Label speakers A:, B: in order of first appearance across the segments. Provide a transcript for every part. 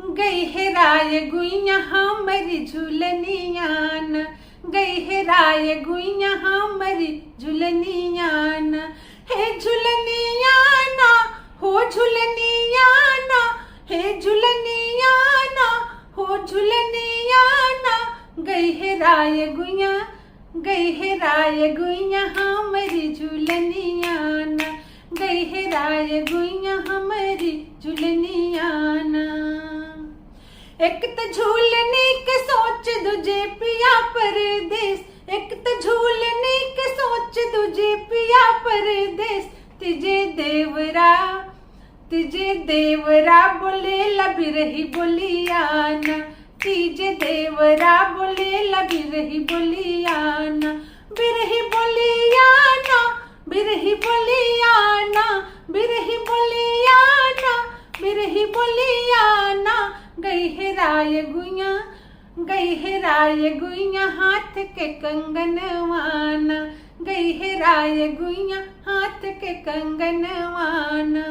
A: गई हेराय गुइया हमरी झुलनियान, गई हेराय गुइया हमरी झुलनियान। हे झुलनियाना हो झुलनियाना, हे झुलनियाना हो झुलनियाना। गई हेराय गुइया, गई हेराय गुइया हमरी झुलनियान, गई हेराय गुइया हमरी झुलनियान। एक त झूलने के सोच दूजे पिया परदेस, एक त झूलने के सोच दूजे पिया परदेस। तिजे देवरा, तिजे देवरा बोले लबिरही बोलियान, तिजे देवरा बोले लबिरही बोलियान। बिरही बोलियाना, बिरही बोलियाना, बिरही बोलियाना, बिरही बोलियाना। गई हेराय गुइया, गई हेराय गुइया हाथ के कंगनवाना, गई हेराय गुइया हाथ के कंगनवाना।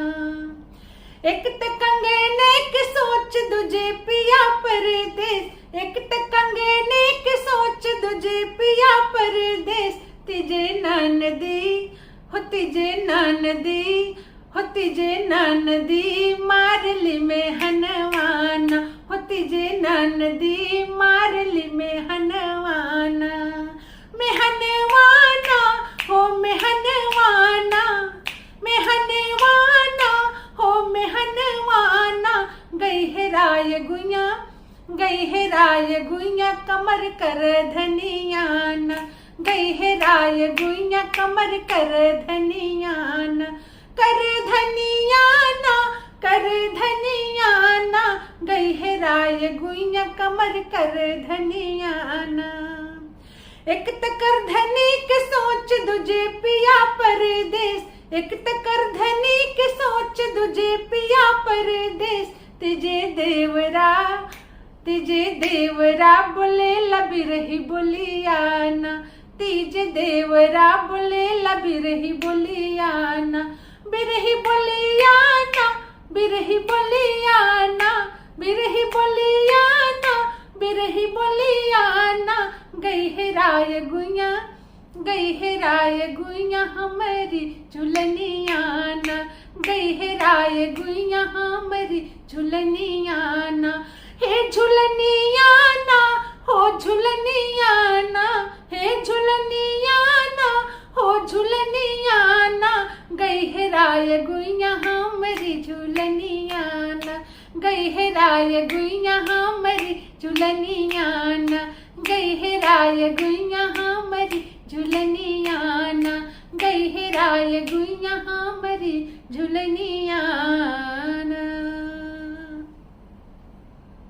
A: एक त कंगने के सोच दूजे पिया परदेस, एक त कंगने के सोच दूजे पिया परदेस। तिजे ननदी हो, तिजे ननदी हो, तिजे ननदी मारली में हनवाना, हो तिजे ननदी मारली में हनवाना। मेहनवाना हो मेहनवाना, मेहनवाना हो मेहनवाना। गई हेराय गुइया, गई हेराय गुइया कमर कर धनियान, गई हेराय गुइया कमर कर धनियान। कर धनियाना, कर धनियाना। गई हेराय गुइया कमर कर धनियाना। एक त कर धनी के सोच दूजे पिया परदेस, एक त कर धनी के सोच दूजे पिया परदेस। तिजे देवरा, तिजे देवरा बोले लबिरही बोलियाना, तिजे देवरा बोले लबिरही बोलियाना। बिरही बोलियाना, बिरही बोलियाना, बिरही बोलियाना, बिरही बोलियाना। गई हेराय गुइया, गई हेराय गुइया हमरी झुलनियाना, गई हेराय गुइया हमरी झुलनियाना। हे झुलनियाना हो झुलनियाना, हे झुलनियाना हो झुलनियाना। गई हेराय गुइया हमरी झुलनियाना, गई हेराय गुइया हमरी झुलनियाना, गई हेराय गुइया हमरी झुलनियाना, गई हेराय गुइया हमरी झुलनियाना।